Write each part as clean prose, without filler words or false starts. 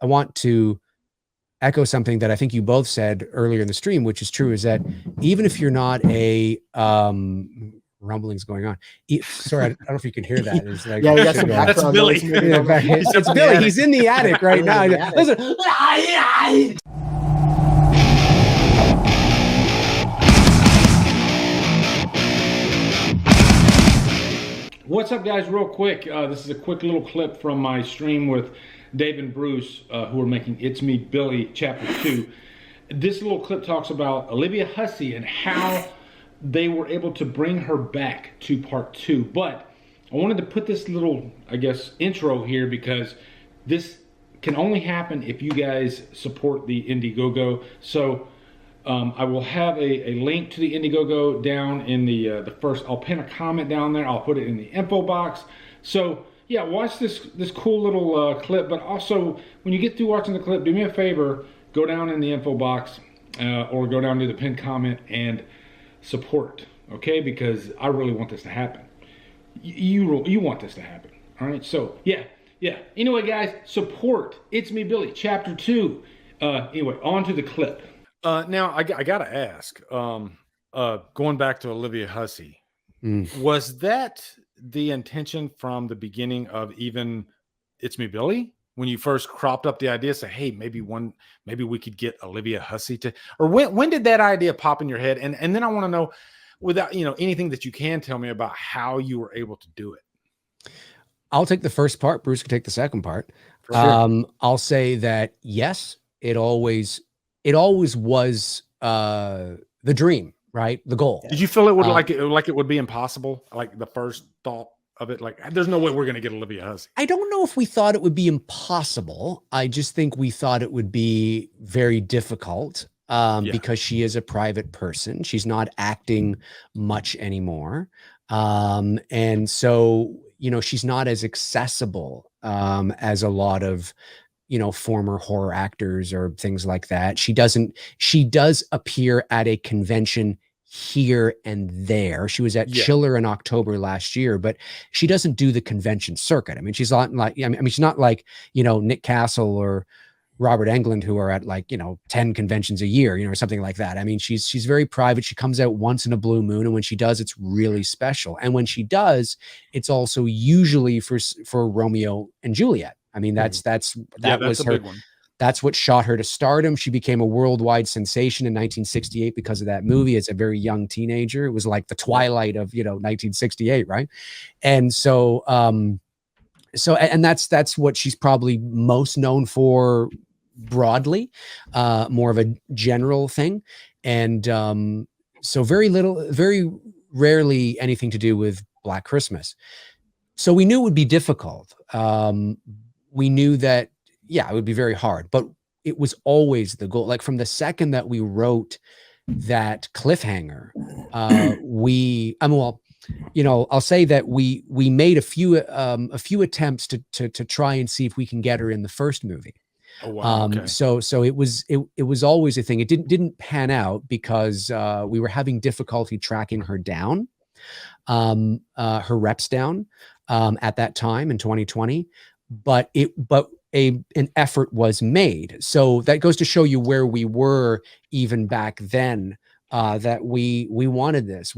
want to echo something that I think you both said earlier in the stream, which is true, is that even if you're not a rumblings going on. Sorry, I don't know if you can hear that. There's like yeah, you got some That's Billy. It's Billy. He's in the attic right now. Listen. What's up, guys? Real quick, this is a quick little clip from my stream with Dave and Bruce, who are making It's Me, Billy, Chapter 2. This little clip talks about Olivia Hussey and how they were able to bring her back to Part 2. But I wanted to put this little, I guess, intro here because this can only happen if you guys support the Indiegogo. So I will have a link to the Indiegogo down in the first. I'll pin a comment down there. I'll put it in the info box. So yeah, watch this cool little clip. But also, when you get through watching the clip, do me a favor, go down in the info box or go down to the pinned comment and support. Okay, because I really want this to happen. You want this to happen. All right. So yeah. Anyway, guys, support It's Me, Billy, Chapter 2. Anyway, on to the clip. Now I gotta ask, going back to Olivia Hussey, was that the intention from the beginning of even It's Me, Billy, when you first cropped up the idea, say, hey, maybe we could get Olivia Hussey to, or when did that idea pop in your head? And then I want to know, without anything that you can tell me about how you were able to do it. I'll take the first part. Bruce can take the second part. Sure. I'll say that yes, it always was the dream, right? The goal. Did you feel it would like it would be impossible? Like the first thought of it, like there's no way we're going to get Olivia Hussey. I don't know if we thought it would be impossible. I just think we thought it would be very difficult because she is a private person. She's not acting much anymore. And so, she's not as accessible as a lot of former horror actors or things like that. She does appear at a convention here and there. She was at Chiller in October last year, but she doesn't do the convention circuit. I mean, she's not like, she's not like, Nick Castle or Robert Englund, who are at 10 conventions a year, or something like that. I mean, she's very private. She comes out once in a blue moon. And when she does, it's really special. And when she does, it's also usually for Romeo and Juliet. I mean, that was her. That's what shot her to stardom. She became a worldwide sensation in 1968 because of that movie as a very young teenager. It was like the twilight of, 1968. Right. And so, and that's what she's probably most known for broadly, more of a general thing. And so very rarely anything to do with Black Christmas. So we knew it would be difficult. We knew that, it would be very hard, but it was always the goal. Like from the second that we wrote that cliffhanger, I'll say that we made a few attempts to try and see if we can get her in the first movie. Oh, wow. Okay. So it was always a thing. It didn't pan out because we were having difficulty tracking her down, her reps down at that time in 2020. But an effort was made. So that goes to show you where we were even back then, that we wanted this.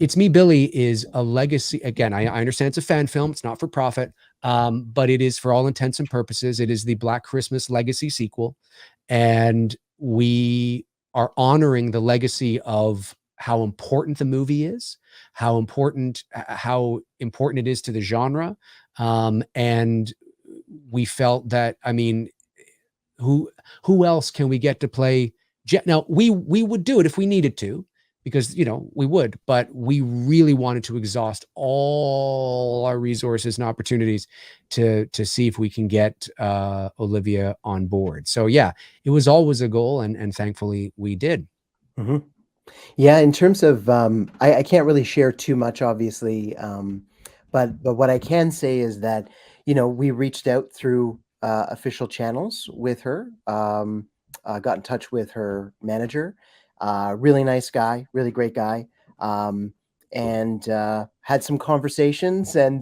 It's Me, Billy is a legacy. Again, I understand it's a fan film. It's not for profit, but it is, for all intents and purposes, it is the Black Christmas legacy sequel. And we are honoring the legacy of how important the movie is, how important it is to the genre. And we felt that, who else can we get to play? Now we would do it if we needed to, because, we would, but we really wanted to exhaust all our resources and opportunities to see if we can get Olivia on board. So yeah, it was always a goal, and thankfully we did. Mm-hmm. Yeah, in terms of, I can't really share too much, obviously, but what I can say is that, we reached out through official channels with her, got in touch with her manager, really nice guy, really great guy. and had some conversations and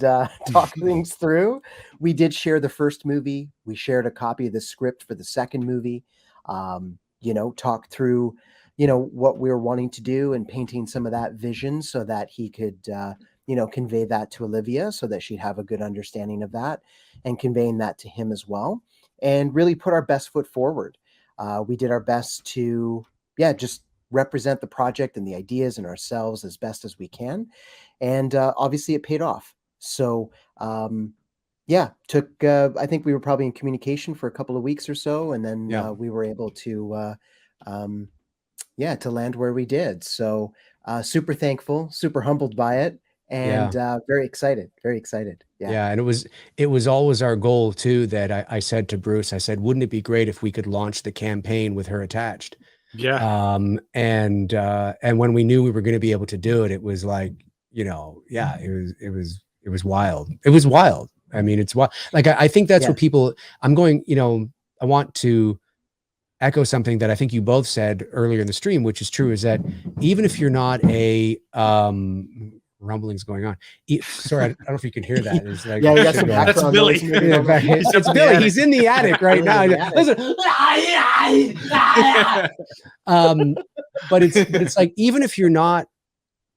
talked things through. We did share the first movie. We shared a copy of the script for the second movie. Talked through, what we were wanting to do and painting some of that vision so that he could, convey that to Olivia so that she'd have a good understanding of that, and conveying that to him as well, and really put our best foot forward. We did our best to, just represent the project and the ideas and ourselves as best as we can. And obviously it paid off. So took, I think we were probably in communication for a couple of weeks or so. And then we were able to land where we did. So super thankful, super humbled by it. And very excited. Yeah. And it was always our goal too, that I said to Bruce, I said, wouldn't it be great if we could launch the campaign with her attached? Yeah. And when we knew we were going to be able to do it, it was like, it was wild. It was wild. I mean, it's wild. Like, I think that's what people, I want to echo something that I think you both said earlier in the stream, which is true, is that even if you're not a, rumblings going on. Sorry, I don't know if you can hear that. It's like, that's Billy. It's Billy. He's in the attic right now. Listen. But it's like, even if you're not,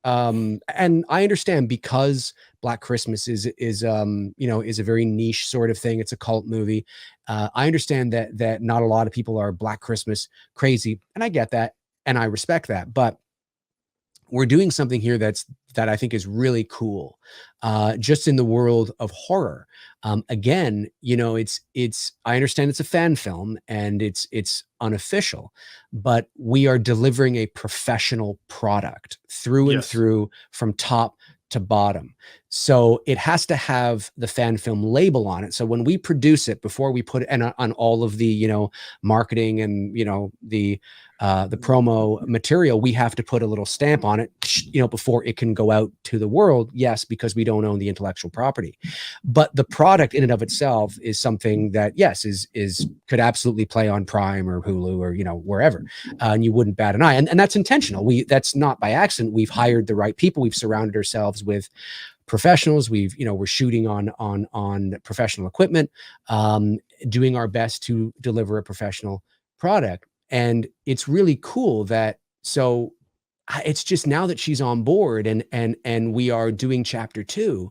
and I understand, because Black Christmas is a very niche sort of thing. It's a cult movie. I understand that not a lot of people are Black Christmas crazy, and I get that, and I respect that, but we're doing something here that I think is really cool, just in the world of horror. Again, I understand it's a fan film and it's unofficial, but we are delivering a professional product through and through, from top to bottom. So it has to have the fan film label on it. So when we produce it, before we put it on all of the, marketing and, the promo material, we have to put a little stamp on it, before it can go out to the world. Yes, because we don't own the intellectual property, but the product in and of itself is something that, yes, could absolutely play on Prime or Hulu or, wherever, and you wouldn't bat an eye. And that's intentional. That's not by accident. We've hired the right people. We've surrounded ourselves with professionals. We're shooting on professional equipment, doing our best to deliver a professional product. And it's really cool that, so it's just, now that she's on board and we are doing chapter 2,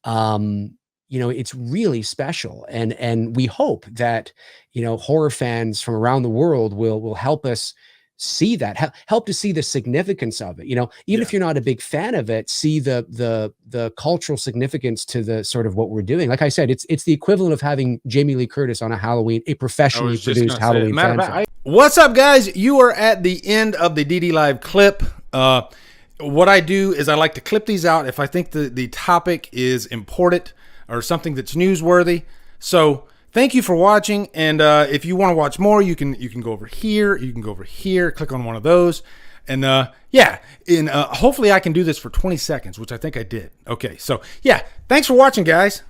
it's really special. And we hope that, horror fans from around the world will help us see that, help to see the significance of it. Even if you're not a big fan of it, see the cultural significance to the sort of what we're doing. Like I said, it's the equivalent of having Jamie Lee Curtis on a professionally produced Halloween fan film. What's up, guys? You are at the end of the DDLive clip. What I do is I like to clip these out if I think the topic is important or something that's newsworthy. So thank you for watching, and if you want to watch more, you can go over here, you can go over here, click on one of those, and hopefully I can do this for 20 seconds, which I think I did. Okay, so yeah, thanks for watching, guys.